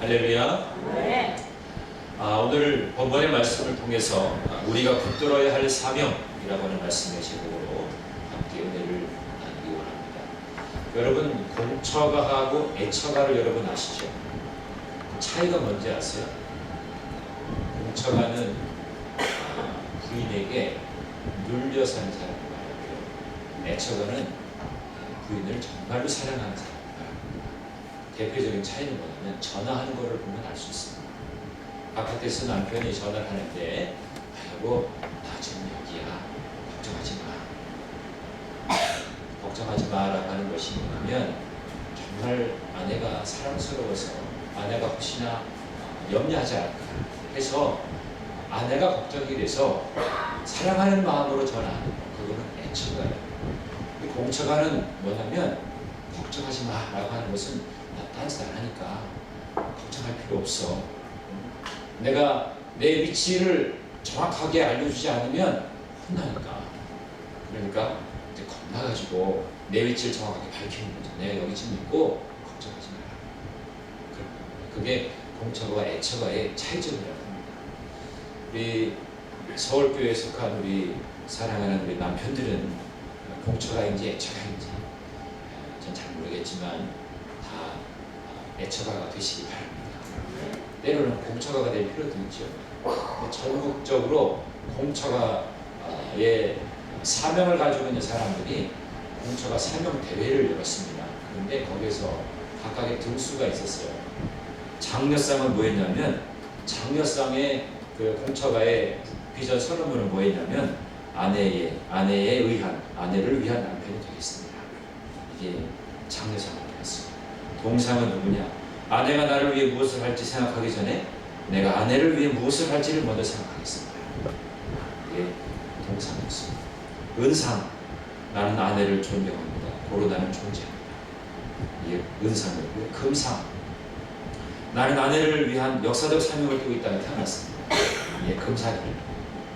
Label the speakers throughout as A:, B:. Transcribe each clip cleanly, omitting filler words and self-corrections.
A: 할렐루야.
B: 네.
A: 오늘 본문의 말씀을 통해서 우리가 붙들어야 할 사명이라고 하는 말씀의 제목으로 함께 은혜를 나누기 원합니다. 여러분, 공처가하고 애처가를 여러분 아시죠? 그 차이가 뭔지 아세요? 공처가는 부인에게 눌려 사는 사람을 말하고요. 애처가는 부인을 정말로 사랑하는 사람. 대표적인 차이는 뭐냐면 전화하는 거를 보면 알 수 있습니다. 바깥에서 남편이 전화를 하는데 여보, 나 지금 여기야. 걱정하지 마. 걱정하지 마라고 하는 것이 뭐냐면 정말 아내가 사랑스러워서 아내가 혹시나 염려하지 않을까 해서 아내가 걱정이 돼서 사랑하는 마음으로 전화하는 거. 그거는 애처가예요. 공처가는 뭐냐면 걱정하지 마라고 하는 것은 나 딴짓 안 하니까 걱정할 필요 없어. 내가 내 위치를 정확하게 알려주지 않으면 혼나니까. 그러니까 이제 겁나가지고 내 위치를 정확하게 밝히는 거죠. 내가 여기 지금 있고 걱정하지 마라. 그게 공처가와 애처가의 차이점이라고 합니다. 우리 서울교회에 속한 우리 사랑하는 우리 남편들은 공처가인지 애처가인지 전 잘 모르겠지만 다 애처가가 되시기 바랍니다. 때로는 공처가가 될 필요도 있죠. 전국적으로 공처가의 사명을 가지고 있는 사람들이 공처가 사명 대회를 열었습니다. 그런데 거기에서 각각의 등수가 있었어요. 장려상은 뭐였냐면, 장려상의 그 공처가의 비전 선언문은 뭐였냐면, 아내를 위한 남편이 되겠습니다. 이게 장려상이었습니다. 동상은 누구냐? 아내가 나를 위해 무엇을 할지 생각하기 전에 내가 아내를 위해 무엇을 할지를 먼저 생각하겠습니다. 이게 동상이었습니다. 은상, 나는 아내를 존경합니다. 고로 나는 존재합니다. 이게 은상이고요. 금상, 나는 아내를 위한 역사적 사명을 띠고 이 땅에 태어났습니다. 이게 금상입니다.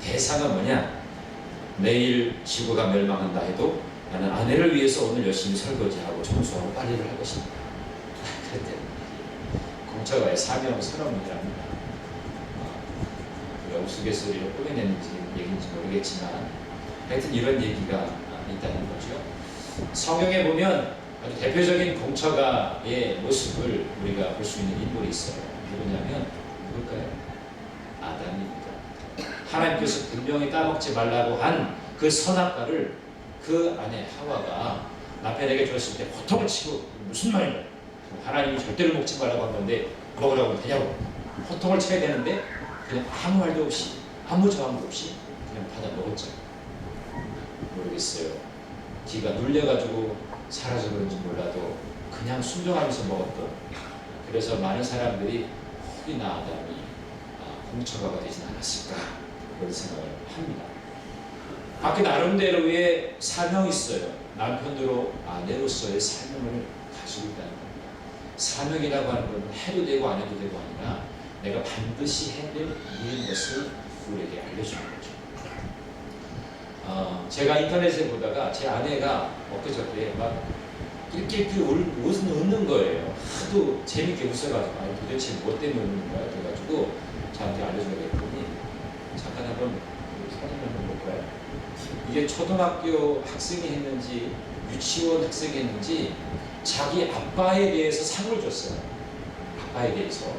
A: 대상은 뭐냐? 내일 지구가 멸망한다 해도 나는 아내를 위해서 오늘 열심히 설거지하고 청소하고 빨래를 할 것입니다. 그랬대요. 공처가의 사명 선언문이랍니다. 우스갯소리로 꾸며내는지 얘기인지 모르겠지만 하여튼 이런 얘기가 있다는 거죠. 성경에 보면 아주 대표적인 공처가의 모습을 우리가 볼 수 있는 인물이 있어요. 누구냐면 누굴까요? 아담입니다. 하나님께서 분명히 따먹지 말라고 한 그 선악과를 그 아내 하와가 남편에게 줬을 때 고통을 치고, 무슨 말이냐? 하나님이 절대로 먹지 말라고 한 건데 먹으라고 하면 되냐고. 고통을 쳐야 되는데 그냥 아무 말도 없이, 아무 저항도 없이 그냥 받아 먹었죠. 모르겠어요. 기가 눌려가지고 사라져 그런지 몰라도 그냥 순종하면서 먹었던. 그래서 많은 사람들이 혹이나 아담이 공처가가 되진 않았을까 그런 생각을 합니다. 각기 나름대로의 사명이 있어요. 남편으로 아내로서의 사명을 가지고 있다는 겁니다. 사명이라고 하는 건 해도 되고 안 해도 되고 아니라 내가 반드시 해야 될 일인 것을 우리에게 알려주는 거죠. 제가 인터넷에 보다가 제 아내가 엊그저께 막 낄낄낄 웃는 거예요. 하도 재밌게 웃어가지고, 아니 도대체 뭐 때문에 웃는 거야? 그래가지고 저한테 알려줘야겠더니 잠깐 한번 사진 한번 볼까요? 이게 초등학교 학생이 했는지 유치원 학생이 했는지 자기 아빠에 대해서 상을 줬어요. 아빠에 대해서.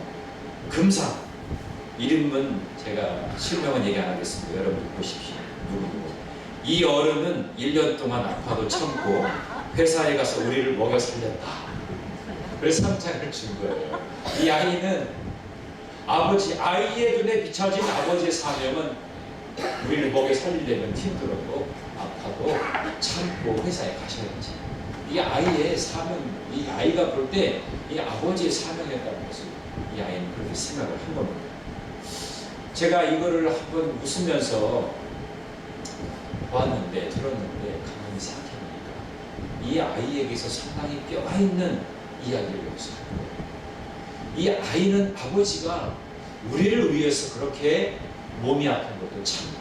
A: 금상. 이름은 제가 실명은 얘기 안 하겠습니다. 여러분 보십시오. 누구누구. 이 어른은 1년 동안 아파도 참고 회사에 가서 우리를 먹여 살렸다. 그래서 상장을 준 거예요. 이 아이는 아이의 눈에 비춰진 아버지의 사명은 우리를 먹여 살리려면 힘들어도 아파도 참고 회사에 가셔야지. 이 아이의 사명, 이 아이가 볼 때 이 아버지의 사명이었다는 것을 이 아이는 그렇게 생각을 한 겁니다. 제가 이거를 한번 웃으면서 보았는데, 들었는데 가만히 생각해보니까 이 아이에게서 상당히 뼈가 있는 이야기를 여기서 하는 거예요. 이 아이는 아버지가 우리를 위해서 그렇게 몸이 아픈 것도 참고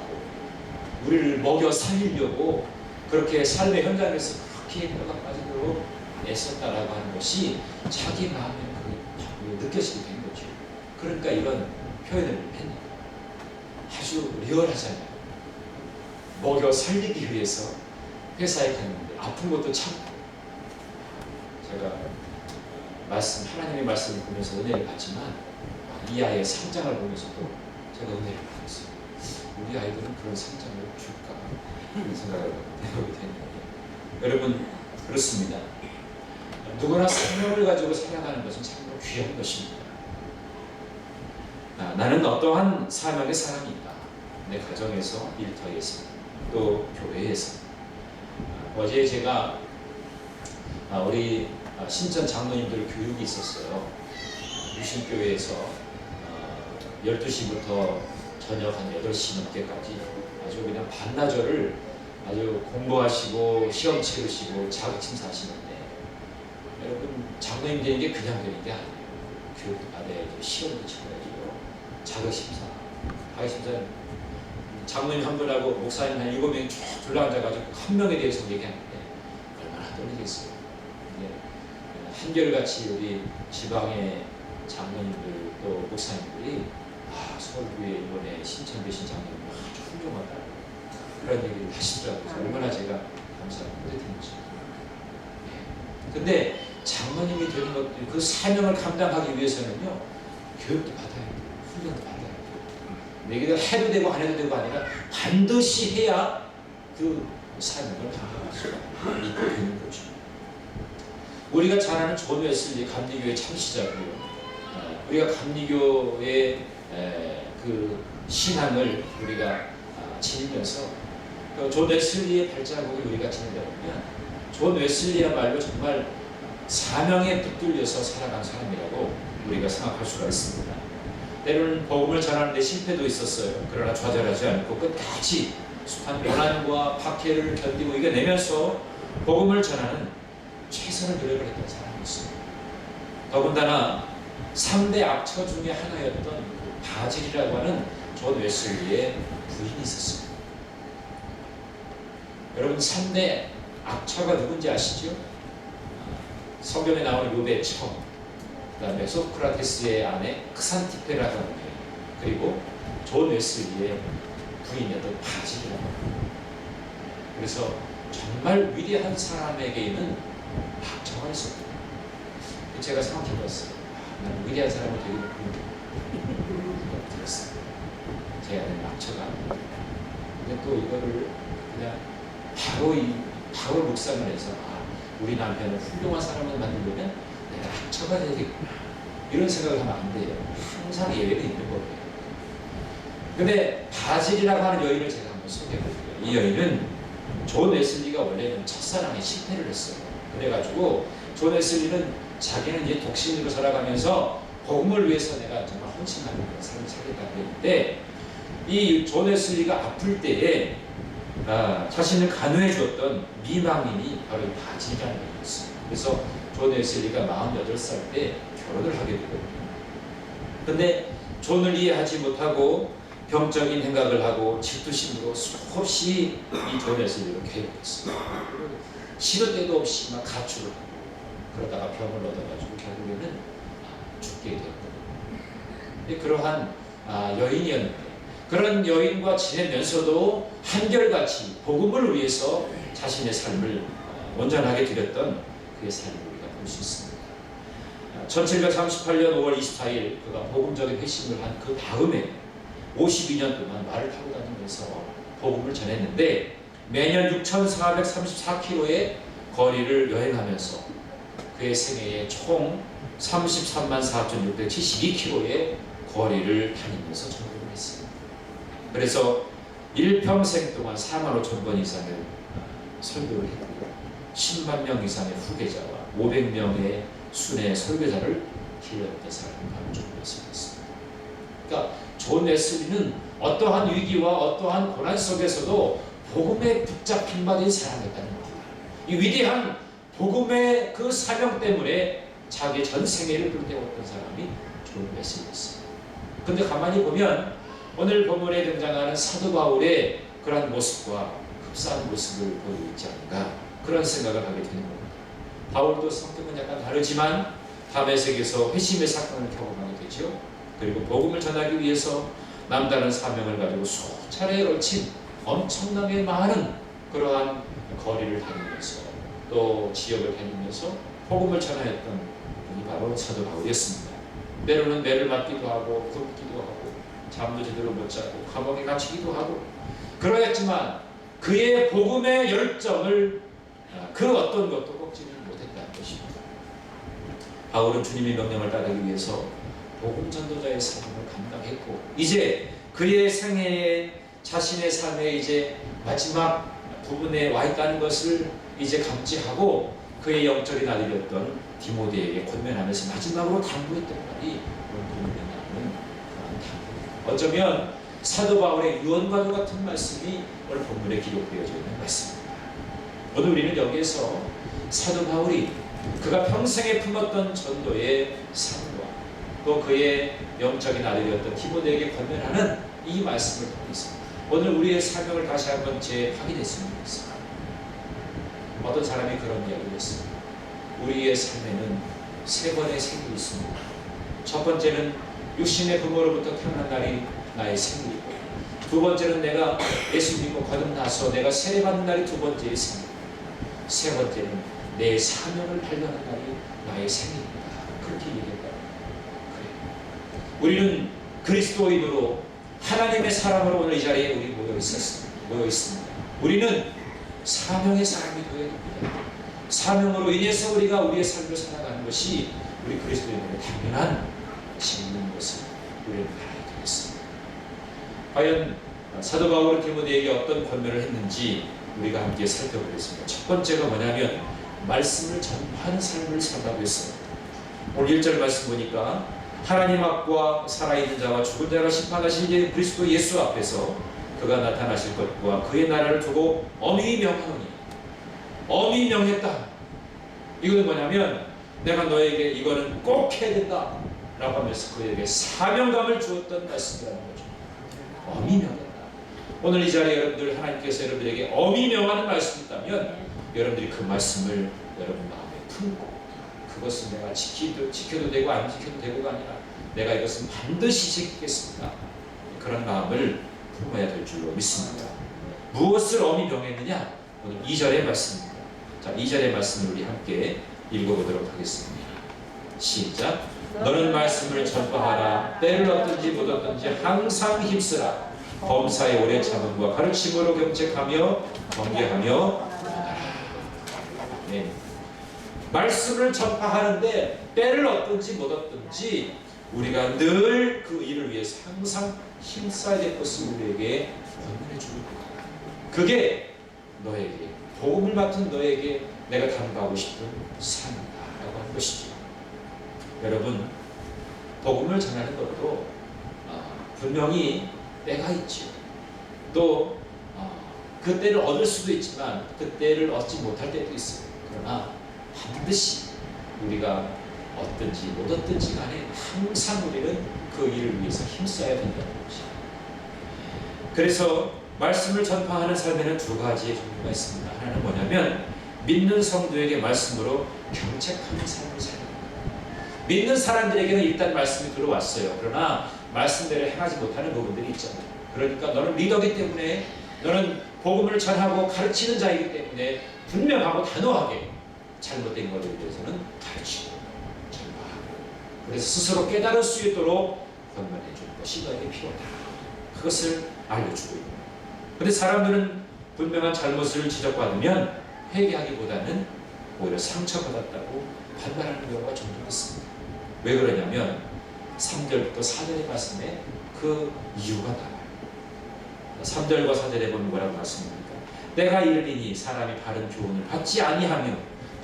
A: 우리를 먹여 살리려고 그렇게 삶의 현장에서 그렇게 뼈가 빠지도록 애썼다라고 하는 것이 자기 마음에 느껴지게 된 거죠. 그러니까 이런 표현을 했는데 아주 리얼하잖아요. 먹여 살리기 위해서 회사에 갔는데 아픈 것도 참고, 제가 하나님의 말씀을 보면서 은혜를 받지만 이 아이의 성장을 보면서도 제가 은혜를 받았어요. 우리 아이들은 그런 성장을 줄까? 이런 생각을 해보게 되는데, 여러분 그렇습니다. 누구나 사명을 가지고 살아가는 것은 참으로 귀한 것입니다. 나는 어떠한 사명의 사람이 있다. 내 가정에서, 일터에서, 또 교회에서. 어제 제가 우리 신천 장로님들 교육이 있었어요. 유신교회에서 12시부터 저녁 한 8시 넘게까지 아주 그냥 반나절을 아주 공부하시고 시험 치르시고 자격심사 하시는데, 여러분 장로님 되는 게 그냥 되는 게 아니에요. 교육도 받아야죠. 시험도 치러야죠. 자격심사. 장로님 한 분하고 목사님 한 7명이 쭉 둘러앉아가지고 한 명에 대해서 얘기하는데 얼마나 떨리겠어요. 한결같이 우리 지방의 장로님들 또 목사님들이 서울교회 이번에 신천되신 장로님 아주 훌륭하다 그런 얘기를 하시더라고요. 얼마나 제가 감사하고 뿌듯했는지. 근데 장로님이 되는 것도 그 사명을 감당하기 위해서는요, 교육도 받아야 돼요. 훈련도 받아야 돼요. 내가 해도 되고 안 해도 되고가 아니라 반드시 해야 그 사명을 감당할 수가 있게 되는 거죠. 우리가 잘 아는 존 웨슬리 감리교의 창시자고요. 우리가 감리교의 그 신앙을 우리가 지니면서 존 웨슬리의 발자국을 우리가 지내다 보면 존 웨슬리야말로 정말 사명에 붙들려서 살아간 사람이라고 우리가 생각할 수가 있습니다. 때로는 복음을 전하는데 실패도 있었어요. 그러나 좌절하지 않고 끝까지 숱한 고난과 박해를 견디고 이겨내면서 복음을 전하는 최선의 노력을 했던 사람이었습니다. 더군다나 3대 악처 중에 하나였던 그 바질이라고 하는 존 웨슬리의 부인이 있었습니다. 여러분 3대 악처가 누군지 아시죠? 성경에 나오는 욥의 처, 그 다음에 소크라테스의 아내 크산티페라고 하는 분, 그리고 존 웨슬리의 부인이었던 바질이라고 합니다. 그래서 정말 위대한 사람에게는 악처가 있었거든요. 제가 생각해봤어요. 나는 위대한 사람이 되기는 그런 들었어요. 제 안에 악처가 아니에요. 근데 또 이거를 그냥 바로 묵상을 해서 우리 남편을 훌륭한 사람을 만들려면 내가 악처가 돼야 되겠구나, 이런 생각을 하면 안 돼요. 항상 예외는 있는 거예요. 근데 바질이라고 하는 여인을 제가 한번 소개해드릴게요. 이 여인은 존 웨슬리가 원래는 첫사랑에 실패를 했어요. 그래가지고 존 웨슬리는 자기는 이제 독신으로 살아가면서 복음을 위해서 내가 정말 헌신하는 삶을 살겠다고 했는데, 이 존 웨슬리가 아플 때에 자신을 간호해 주었던 미망인이 바로 이 바질이라는 분이었어요. 그래서 존 웨슬리가 48살 때 결혼을 하게 되거든요. 근데 존을 이해하지 못하고 병적인 생각을 하고 질투심으로 수없이 이 존 웨슬리를 괴롭혔어요. 시도 때도 없이 막 가출을 하고 그러다가 병을 얻어가지고 결국에는 죽게 되었거든요. 그러한 여인이었는데, 그런 여인과 지내면서도 한결같이 복음을 위해서 자신의 삶을 온전하게 드렸던 그의 삶을 우리가 볼 수 있습니다. 1738년 5월 24일 그가 복음적인 회심을 한 그 다음에 52년 동안 말을 타고 다니면서 복음을 전했는데, 매년 6,434km의 거리를 여행하면서 그의 생애에 총 33만 4,672km의 거리를 다니면서 전도를 했습니다. 그래서 일평생 동안 4만 5천 번 이상을 설교를 했고요. 10만 명 이상의 후계자와 500명의 순회 설교자를 길렀던 사람이 바로 존 웨슬리였습니다. 그러니까 존 웨슬리는 어떠한 위기와 어떠한 고난 속에서도 복음에 붙잡힌 바 된 사람이었다는 겁니다. 이 위대한 복음의 그 사명 때문에 자기의 전 생애를 불태웠던 사람이 존 웨슬리였습니다. 근데 가만히 보면 오늘 본문에 등장하는 사도 바울의 그러한 모습과 흡사한 모습을 보이고 있지 않은가, 그런 생각을 하게 되는 겁니다. 바울도 성격은 약간 다르지만 다메섹에서 회심의 사건을 경험하게 되죠. 그리고 복음을 전하기 위해서 남다른 사명을 가지고 수차례에 걸친 엄청나게 많은 그러한 거리를 다니면서 또 지역을 다니면서 복음을 전하였던 분이 바로 사도 바울이었습니다. 때로는 매를 맞기도 하고 굶기도 하고 잠도 제대로 못 자고 감옥에 갇히기도 하고 그러했지만 그의 복음의 열정을 그 어떤 것도 꺾지는 못했다는 것입니다. 바울은 주님의 명령을 따르기 위해서 복음 전도자의 사명을 감당했고 이제 그의 생애에 자신의 삶의 이제 마지막 부분에 와 있다는 것을 이제 감지하고 그의 영적인 아들이었던 디모데에게 권면하면서 마지막으로 당부했던 말이 오늘 본문에 나오는 그런 당부입니다. 어쩌면 사도 바울의 유언과도 같은 말씀이 오늘 본문에 기록되어져 있는 말씀입니다. 오늘 우리는 여기에서 사도 바울이 그가 평생에 품었던 전도의 삶과 또 그의 영적인 아들이었던 디모데에게 권면하는 이 말씀을 통해서 오늘 우리의 사명을 다시 한번 재확인했으면 좋겠습니다. 어떤 사람이 그런 이야기를 했습니다. 우리의 삶에는 세 번의 생이 있습니다. 첫 번째는 육신의 부모로부터 태어난 날이 나의 생일이고 두 번째는 내가 예수 믿고 거듭나서 내가 세례받는 날이 두 번째의 생일, 세 번째는 내 사명을 발견하는 날이 나의 생일입니다. 그렇게 얘기했다. 그래. 우리는 그리스도인으로 하나님의 사람으로 오늘 이 자리에 우리 모여 있습니다. 우리는 사명의 사람이 되어야 됩니다. 사명으로 인해서 우리가 우리의 삶을 살아가는 것이 우리 그리스도인들의 당연한 책임인 것을 우리는 알아야 되겠습니다. 과연 사도 바울은 디모데에게 어떤 권면을 했는지 우리가 함께 살펴보겠습니다. 첫 번째가 뭐냐면 말씀을 전파하는 삶을 산다고 했어요. 오늘 1절 말씀 보니까 하나님 앞과 살아있는 자와 죽은 자가 심판하실 그리스도 예수 앞에서 그가 나타나실 것과 그의 나라를 두고 엄히 명하노니. 엄히 명했다. 이거는 뭐냐면 내가 너에게 이거는 꼭 해야 된다 라고 하면서 그에게 사명감을 주었던 말씀이라는 거죠. 엄히 명했다. 오늘 이 자리에 여러분들 하나님께서 여러분들에게 엄히 명하는 말씀이 있다면 여러분들이 그 말씀을 여러분 마음에 품고 그것은 내가 지켜도 되고 안 지켜도 되고가 아니라 내가 이것은 반드시 지키겠습니다. 그런 마음을 품어야 될 줄로 믿습니다. 무엇을 엄히 명했느냐? 오늘 2절의 말씀입니다. 자, 2절의 말씀을 우리 함께 읽어보도록 하겠습니다. 시작. 너는 말씀을 전파하라. 때를 얻든지 못 얻든지 항상 힘쓰라. 범사의 오래 참음과 가르침으로 경책하며 경계하며 네. 말씀을 전파하는데 때를 얻든지 못 얻든지 우리가 늘 그 일을 위해서 항상 힘써야 될 것을 우리에게 권면해 주고 있다. 그게 너에게 복음을 맡은 너에게 내가 당부하고 싶은 삶이다라고 하는 것이죠. 여러분 복음을 전하는 것도 분명히 때가 있죠. 또 그 때를 얻을 수도 있지만 그 때를 얻지 못할 때도 있어요. 그러나 반드시 우리가 얻든지 못 얻든지 간에 항상 우리는 그 일을 위해서 힘써야 된다는 것이죠. 그래서 말씀을 전파하는 삶에는 두 가지의 종류가 있습니다. 하나는 뭐냐면 믿는 성도에게 말씀으로 경책하는 삶을 사는 거예요. 믿는 사람들에게는 일단 말씀이 들어왔어요. 그러나 말씀대로 행하지 못하는 부분들이 있잖아요. 그러니까 너는 리더이기 때문에 너는 복음을 전하고 가르치는 자이기 때문에 분명하고 단호하게 잘못된 것에 대해서는 가르치고 전파하고 그래서 스스로 깨달을 수 있도록 권면해 주는 것이 너에게 필요하다. 그것을 알려주고 있는 거예요. 그런데 사람들은 분명한 잘못을 지적받으면 회개하기보다는 오히려 상처받았다고 반발하는 경우가 종종 있습니다. 왜 그러냐면 3절부터 4절의 말씀에 그 이유가 나와요. 3절과 4절에 보면 뭐라고 말씀합니까? 내가 이르리니 사람이 바른 교훈을 받지 아니하며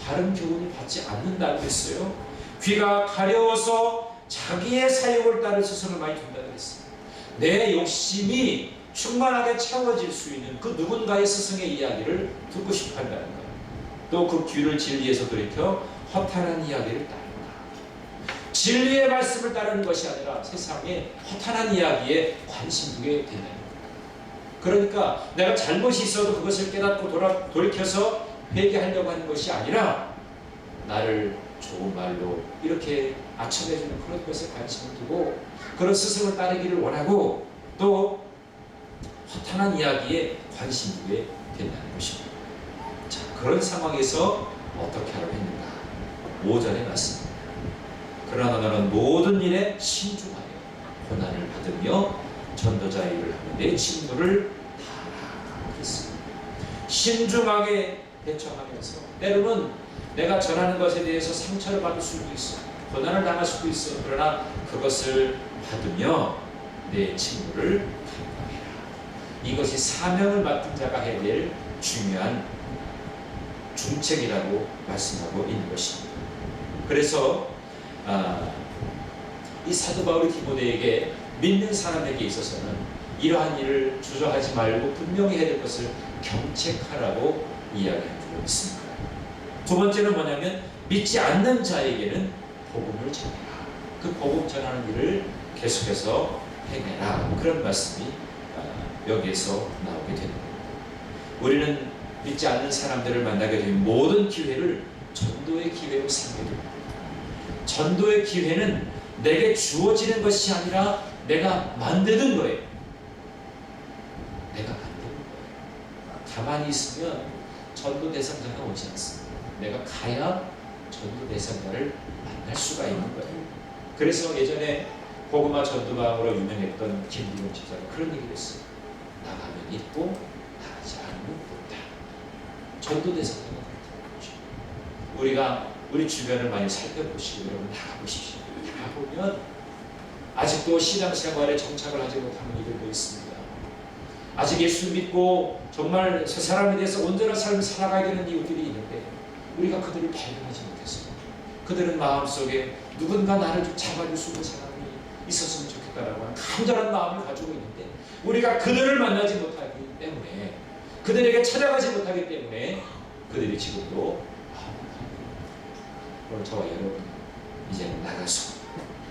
A: 바른 교훈을 받지 않는다고 했어요. 귀가 가려워서 자기의 사욕을 따를 스스로 많이 둔다고 했어요. 내 욕심이 충만하게 채워질 수 있는 그 누군가의 스승의 이야기를 듣고 싶어 한다는 거예요. 또 그 귀를 진리에서 돌이켜 허탄한 이야기를 따른다. 진리의 말씀을 따르는 것이 아니라 세상의 허탄한 이야기에 관심 두게 된다는 거예요. 그러니까 내가 잘못이 있어도 그것을 깨닫고 돌이켜서 회개하려고 하는 것이 아니라 나를 좋은 말로 이렇게 아첨해주는 그런 것에 관심을 두고 그런 스승을 따르기를 원하고 또 허탄한 이야기에 관심 있게 된다는 것입니다. 자, 그런 상황에서 어떻게 하라고 했는가? 5절에 말씀입니다. 그러나 너는 모든 일에 신중하여 고난을 받으며 전도자의 일을 하며 내 직무를 다하라 그랬습니다. 신중하게 대처하면서 때로는 내가 전하는 것에 대해서 상처를 받을 수도 있어, 고난을 당할 수도 있어. 그러나 그것을 받으며 내 직무를 감당해라. 이것이 사명을 맡은 자가 해야 될 중요한 중책이라고 말씀하고 있는 것입니다. 그래서 이 사도 바울이 디모데에게 믿는 사람에게 있어서는 이러한 일을 주저하지 말고 분명히 해야 될 것을 경책하라고 이야기한 줄로 믿습니다. 두 번째는 뭐냐면 믿지 않는 자에게는 복음을 전해라. 그 복음 전하는 일을 계속해서 행해라. 그런 말씀이 여기에서 나오게 되는 겁니다. 우리는 믿지 않는 사람들을 만나게 되면 모든 기회를 전도의 기회로 삼게 됩니다. 전도의 기회는 내게 주어지는 것이 아니라 내가 만드는 거예요. 내가 만드는 거예요. 가만히 있으면 전도 대상자가 오지 않습니다. 내가 가야 전도 대상자를 만날 수가 있는 거예요. 그래서 예전에 복음화 전도방으로 유명했던 김기동 집사가 그런 얘기를 했어요. 나가면 있고 나가지 않으면 없다. 전도 대상자가 그렇다는 거죠. 우리가 우리 주변을 많이 살펴보시고 여러분 나가보십시오. 나가보면 아직도 신앙생활에 정착을 하지 못하는 이들도 있습니다. 아직 예수 믿고 정말 새 사람에 대해서 온전한 삶을 살아가야 되는 이웃들이 있는데 우리가 그들을 발견하지 못했어요. 그들은 마음속에 누군가 나를 좀 잡아줄 수 있는 사람이 있었으면 좋겠다라고 하는 간절한 마음을 가지고 있는데 우리가 그들을 만나지 못하기 때문에, 그들에게 찾아가지 못하기 때문에 그들이 지금도 오늘 저와 여러분 이제는 나가서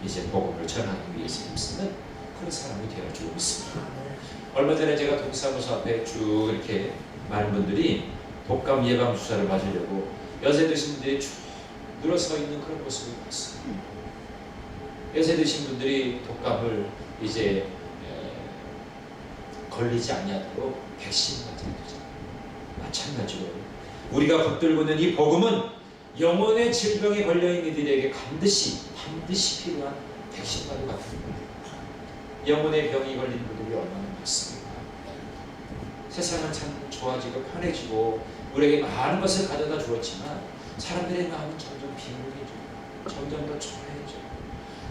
A: 이제 복음을 전하기 위해서 힘쓰는 그런 사람이 되어주고 있습니다. 얼마 전에 제가 동사무소 앞에 쭉 이렇게 많은 분들이 독감 예방 주사를 맞으려고 연세 드신 분들이 쭉 늘어서 있는 그런 모습을 봤어요. 연세 드신 분들이 독감을 이제 걸리지 아니하도록 백신 맞아야 되잖아요. 마찬가지로 우리가 붙들고 있는 이 복음은 영혼의 질병에 걸려있는 이들에게 반드시 필요한 백신과도 같은 거예요. 영혼의 병이 걸린 분들이 얼마나 많습니까? 세상은 참 좋아지고 편해지고 우리에게 많은 것을 가져다 주었지만 사람들의 마음은 점점 빈곤해지고 점점 더 초라해져.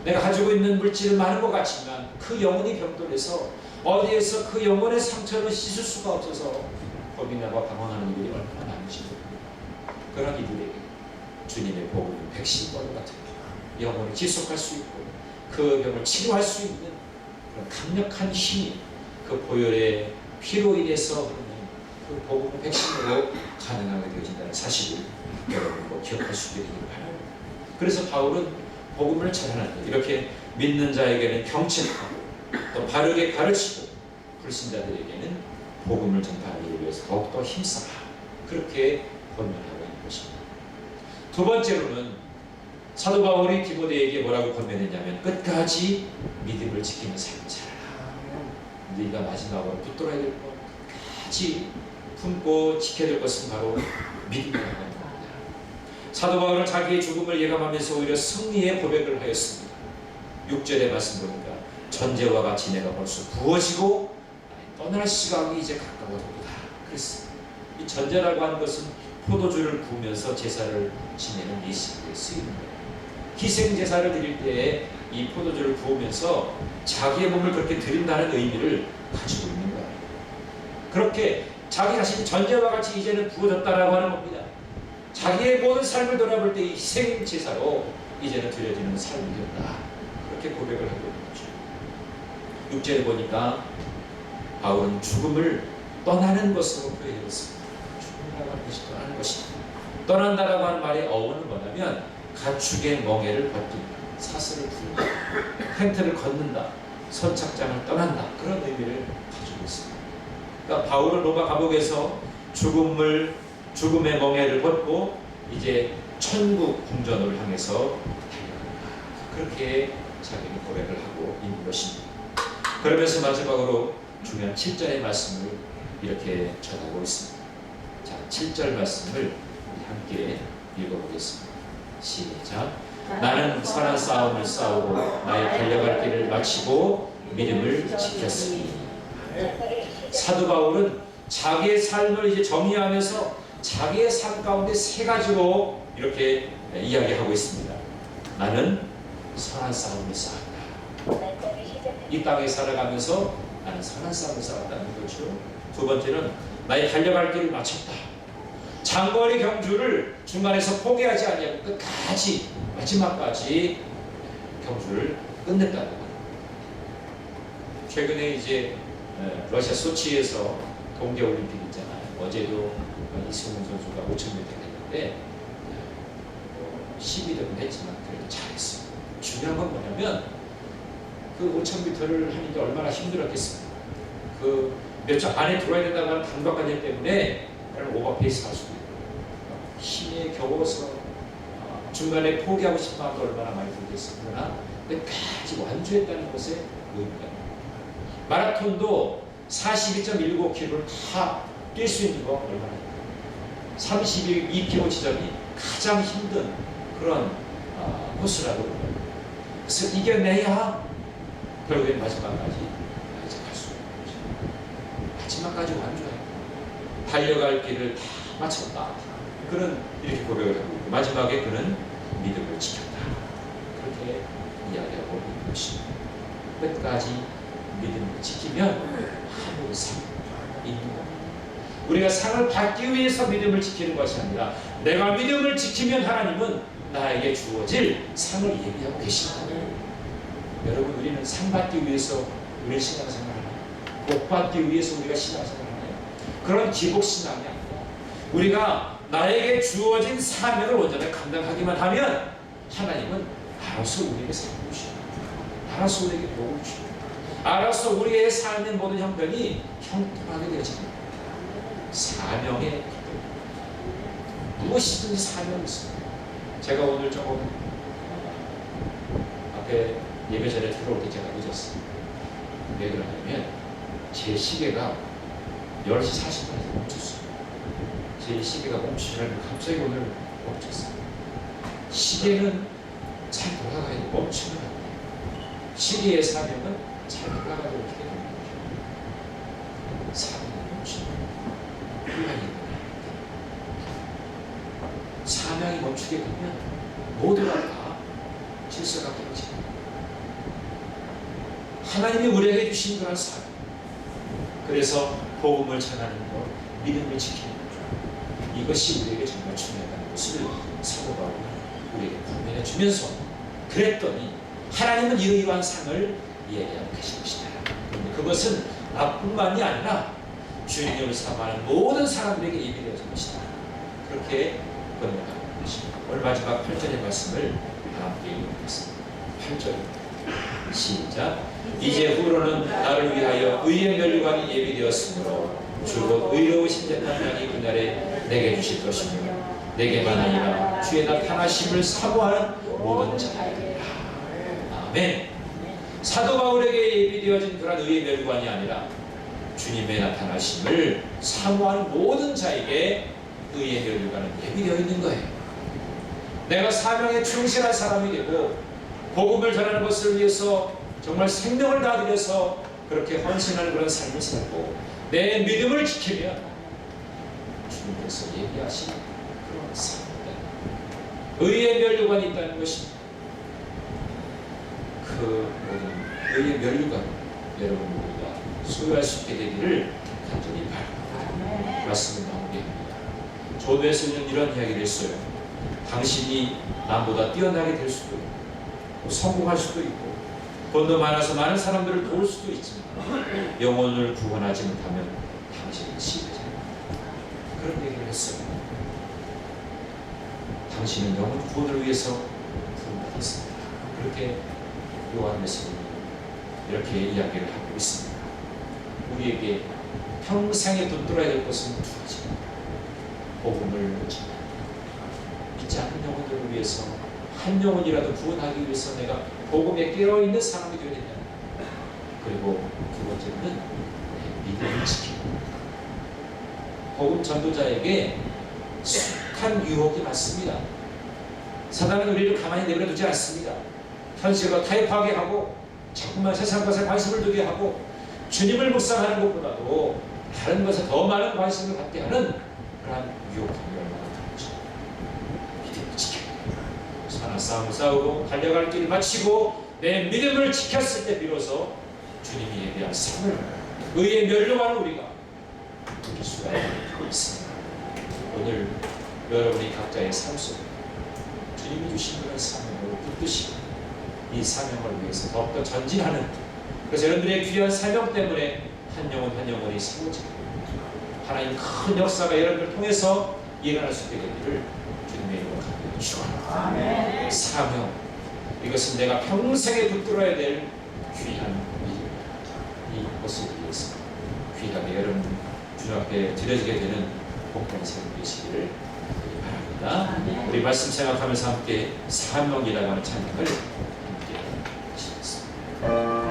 A: 내가 가지고 있는 물질은 많은 것 같지만 그 영혼이 병들어서 어디에서 그 영혼의 상처를 씻을 수가 없어서 고민하고 방황하는 이들이 얼마나 많은지 모릅니다. 그런 이들에게 주님의 복음은 백신과도 같은 영혼을 지속할 수 있고 그 병을 치료할 수 있는 그런 강력한 힘이 그 보혈의 피로 인해서 그 복음의 백신으로 가능하게 되어진다는 사실을 여러분 꼭 기억할 수 있기를 바랍니다. 그래서 바울은 복음을 전하는 이렇게 믿는 자에게는 경책하고 또 바르게 가르치고 불신자들에게는 복음을 전파하기 위해서 더욱더 힘써라. 그렇게 권면하고 있는 것입니다. 두 번째로는 사도 바울이 디모데에게 뭐라고 권면했냐면 끝까지 믿음을 지키는 삶을 살아라. 네가 마지막으로 붙들어야 될 것, 끝까지 품고 지켜야 될 것은 바로 믿음이라고 하는 겁니다. 사도 바울은 자기의 죽음을 예감하면서 오히려 승리의 고백을 하였습니다. 6절의 말씀 보니까 전제와 같이 내가 벌써 부어지고 떠날 시간이 이제 가까워졌다 그랬습니다. 이 전제라고 하는 것은 포도주를 부으면서 제사를 지내는 예식에 쓰이는 거예요. 희생 제사를 드릴 때에 이 포도주를 부으면서 자기의 몸을 그렇게 드린다는 의미를 가지고 있는 거예요. 그렇게 자기 자신이 전제와 같이 이제는 부어졌다라고 하는 겁니다. 자기의 모든 삶을 돌아볼 때 이 희생 제사로 이제는 드려지는 삶이 된다. 그렇게 고백을 하고 있는 거죠. 6절에 보니까 바울은 죽음을 떠나는 것으로 표현했습니다. 죽음이라고 하는 것이 떠나는 것이다. 떠난다라고 하는 말의 어원은 뭐냐면 가축의 멍에를 벗긴다, 사슬을 풀다, 텐트를 걷는다, 선착장을 떠난다, 그런 의미를 가지고 있습니다. 그러니까 바울은 로마 감옥에서 죽음의 멍에를 벗고 이제 천국 궁전을 향해서 달려간다. 그렇게 자기는 고백을 하고 있는 것입니다. 그러면서 마지막으로 중요한 7절의 말씀을 이렇게 전하고 있습니다. 자, 7절 말씀을 우리 함께 읽어보겠습니다. 시작. 나는 선한 싸움을 싸우고 나의 달려갈 길을 마치고 믿음을 지켰으니. 사도 바울은 자기의 삶을 이제 정리하면서 자기의 삶 가운데 세 가지로 이렇게 이야기하고 있습니다. 나는 선한 싸움을 싸웠다. 이 땅에 살아가면서 나는 선한 싸움을 싸웠다는 거죠. 두 번째는 나의 달려갈 길을 마쳤다. 장거리 경주를 중간에서 포기하지 아니하고 끝까지 마지막까지 경주를 끝냈다는 거예요. 최근에 이제 러시아 소치에서 동계올림픽 있잖아요. 어제도 이승훈 선수가 5,000m 했는데 12등은 했지만 그래도 잘했어요. 중요한 건 뭐냐면 그 5,000m를 하는데 얼마나 힘들었겠습니까? 그 몇 초 안에 들어야 된다고 하는 강박관념 때문에 오버페이스 할 수도 있고 힘에 겨워서 중간에 포기하고 싶은 마음도 얼마나 많이 들겠어요. 그러나 끝까지 완주했다는 것에 의미가 마라톤도 42.19km를 다 뛸 수 있는 거 얼마나 32km 지점이 가장 힘든 그런 코스라고 그래요. 그래서 이겨내야 결국엔 마지막까지 갈 수 있는 거죠. 마지막까지 완주해야 달려갈 길을 다 마쳤다. 그는 이렇게 고백을 하고 있고 마지막에 그는 믿음을 지켰다. 그렇게 이야기하고 있는 것입니다. 끝까지 믿음을 지키면 하늘의 상이 있는 겁니다. 우리가 상을 받기 위해서 믿음을 지키는 것이 아니라 내가 믿음을 지키면 하나님은 나에게 주어질 상을 예비하고 계신다. 여러분, 우리는 상 받기 위해서 우리 신앙생활을 하나요? 복 받기 위해서 우리가 신앙생활을 하나요? 그런 기복신앙이 아니라 우리가 나에게 주어진 사명을 온전히 감당하기만 하면 하나님은 알아서 우리에게 상을 주십니다. 알아서 우리에게 복을 주십니다. 알아서 우리의 삶의 모든 형편이 형통하게 되어집니다. 사명의 무엇이든지 사명이 있습니다. 제가 오늘 조금 앞에 예배 전에 들어올 때 제가 늦었어요. 왜 그러냐면 제 시계가 10시 40분에 멈췄어요. 제 시계가 멈추면 갑자기 오늘 멈췄어요. 시계는 잘 돌아가야 돼. 멈추면 안 돼요. 시계의 사명은 잘 돌아가도록 어떻게 됩니까? 사명이 멈추면 혼란이 있는 사명이 멈추게 되면 모두가 다 질서가 깨어집니다. 하나님이 우리에게 주신 그런 사명, 그래서 복음을 전하는 것, 믿음을 지키는 것, 이것이 우리에게 정말 중요하다는 것을 사도 바울은 우리에게 분명해 주면서 그랬더니 하나님은 이러한 상을 예비하고 계신 것이다. 그런데 그것은 나뿐만이 아니라 주님을 사모하는 모든 사람들에게 예비되어진 것이다. 그렇게 번역하는 것입니다. 오늘 마지막 8절의 말씀을 함께 읽어보겠습니다. 8절입니다. 시작. 이제 후로는 나를 위하여 의의 면류관이 예비되었으므로 주곧 의로우신 재판장이 그날에 내게 주실 것이며 내게만 아니라 주의 나타나심을 사모하는 모든 자들이라. 아멘. 사도 바울에게 예비되어진 그런 의의 면류관이 아니라 주님의 나타나심을 사모하는 모든 자에게 의의 면류관은 예비되어 있는 거예요. 내가 사명에 충실한 사람이 되고 복음을 전하는 것을 위해서 정말 생명을 다드려서 그렇게 헌신하는 그런 삶을 살고 내 믿음을 지키면 주님께서 예비하신 그런 삶입니다. 의의 면류관이 있다는 것입니다. 그 모든 의의 면류관 여러분 모두가 소유할 수 있게 되기를 간절히 바랍니다. 말씀을 마무리합니다. 조도에서는 이런 이야기를 했어요. 당신이 남보다 뛰어나게 될 수도 있고 성공할 수도 있고 돈도 많아서 많은 사람들을 도울 수도 있지만 영혼을 구원하지 못하면 당신은 실패자입니다. 그런 얘기를 했어요. 당신은 영혼 구원을 위해서 구원받았습니다. 그렇게 요한에서는 이렇게 이야기를 하고 있습니다. 우리에게 평생에 붙들어야 될 것은 두 가지입니다. 복음을 전하는 믿지 않는 영혼들을 위해서 한 영혼이라도 구원하기 위해서 내가 복음에 깨어있는 사람이 되어야 된다. 그리고 두 번째는 믿음을 지키는 복음 전도자에게 숱한 유혹이 많습니다. 사단은 우리를 가만히 내버려 두지 않습니다. 현실과 타협하게 하고 자꾸만 세상 것에 관심을 두게 하고 주님을 묵상하는 것보다도 다른 것에 더 많은 관심을 갖게 하는 그러한 유혹함이 얼마나 많죠. 믿음을 지켜야 됩니다. 선한 싸움을 싸우고 달려갈 길을 마치고 내 믿음을 지켰을 때 비로소 주님이 예비한 삶을 의에 멸류하는 우리가 누릴 수가 있습니다. 오늘 여러분이 각자의 삶 속에 주님이 주신 그런 사명으로 붙드시고 이 사명을 위해서 더욱더 전진하는, 그래서 여러분들의 귀한 사명 때문에 한 영혼 한 영혼이 세워지고 하나님 큰 역사가 여러분을 통해서 일어날 수 있게 되기를 주님의 이름으로 간구해 주시옵나이다. 사명, 이것은 내가 평생에 붙들어야 될 귀한 일입니다. 이것을 위해서 귀하게 여러분 주님 앞에 드려지게 되는 복된 삶이 되시기를 바랍니다. 우리 말씀 생각하면서 함께 사명이라고 하는 찬양을 함께 하시겠습니다.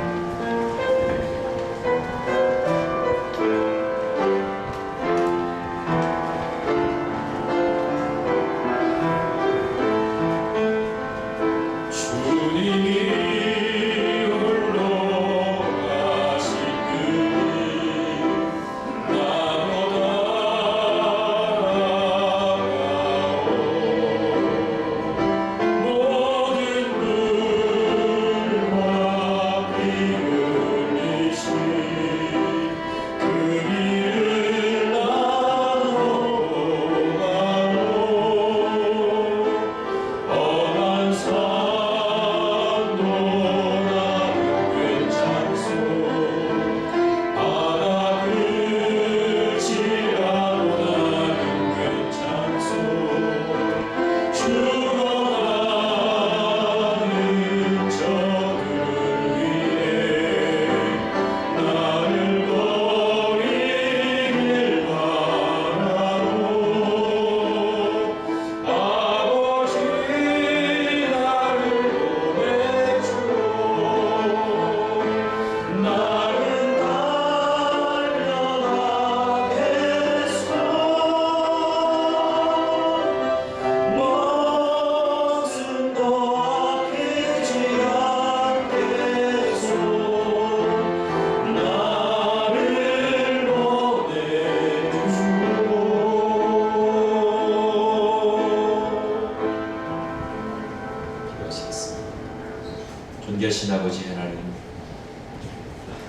A: 존귀하신 아버지 하나님,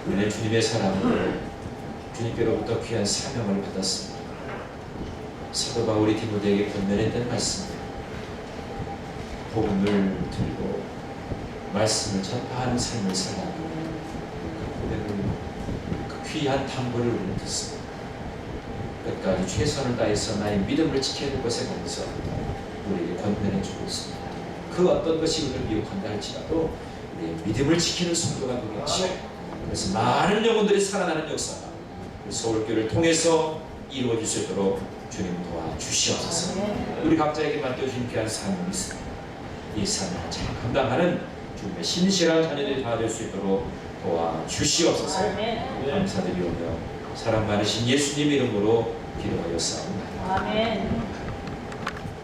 A: 우리는 주님의 사랑을 주님께로부터 귀한 사명을 받았습니다. 사도 바울이 디모데에게 권면했던 말씀입니다. 복음을 들고 말씀을 전파하는 삶을 살아가고 그 귀한 담보를 우리는 듣습니다. 끝까지 최선을 다해서 나의 믿음을 지켜야 될 것에 관해서 우리에게 권면해 주고 있습니다. 그 어떤 것이 우리를 미혹한다 할지라도 우리의 믿음을 지키는 성도가 되겠지요. 그래서 많은 영혼들이 살아나는 역사가 서울교회를 통해서 이루어질 수 있도록 주님 도와주시옵소서. 우리 각자에게 맡겨주신 귀한 사명이 있습니다. 이 사명을 잘 감당하는 주님의 신실한 자녀들이 다 될 수 있도록 도와주시옵소서. 감사드리오며 사랑 많으신 예수님 이름으로 기도하였사옵나이다.
B: 아멘.